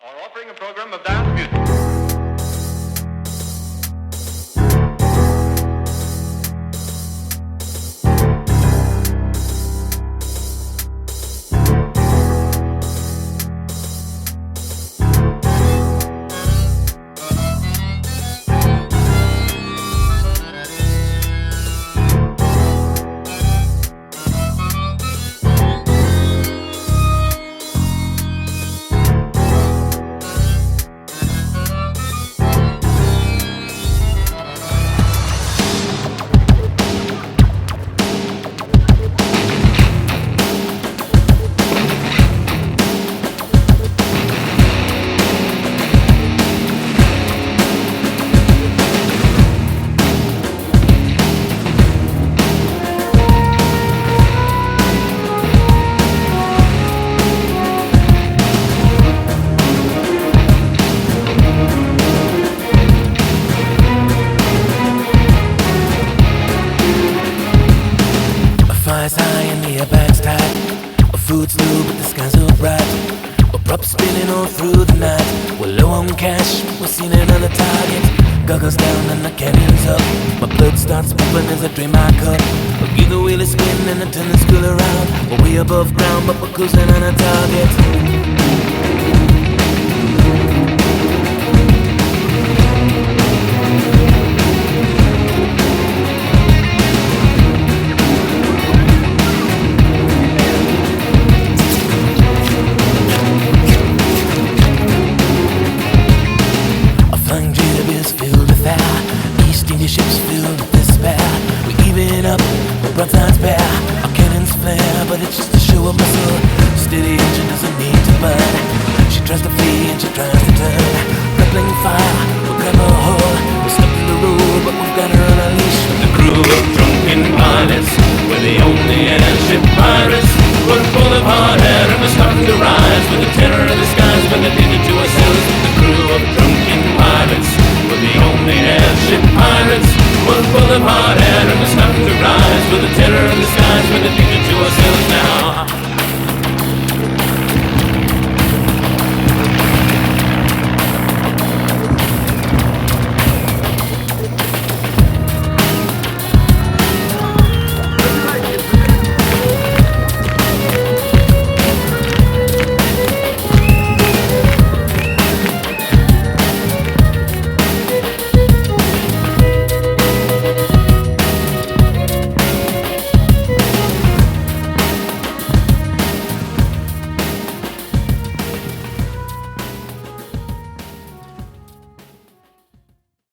are offering a program of dance music. Fire's high and the airbag's tight. Food's low but the sky's so bright. We're props spinning all through the night. We're low on cash, we're seeing another target. Goggles down and the cannon's up. My blood starts pumping as I drain my cup. We'll give the wheel a spin and I turn the school around. We're way above ground but we're cruising on a target. Ships filled with despair. We even up, broadsides bare. Our cannons flare, but it's just to show a muscle. Steady engine doesn't need to burn. She tries to flee and she tries to turn. Grappling fire, we'll grab her hold. We're stuck in the road, but we've got her on a leash. The crew of drunken pilots, we're the only airship pirates.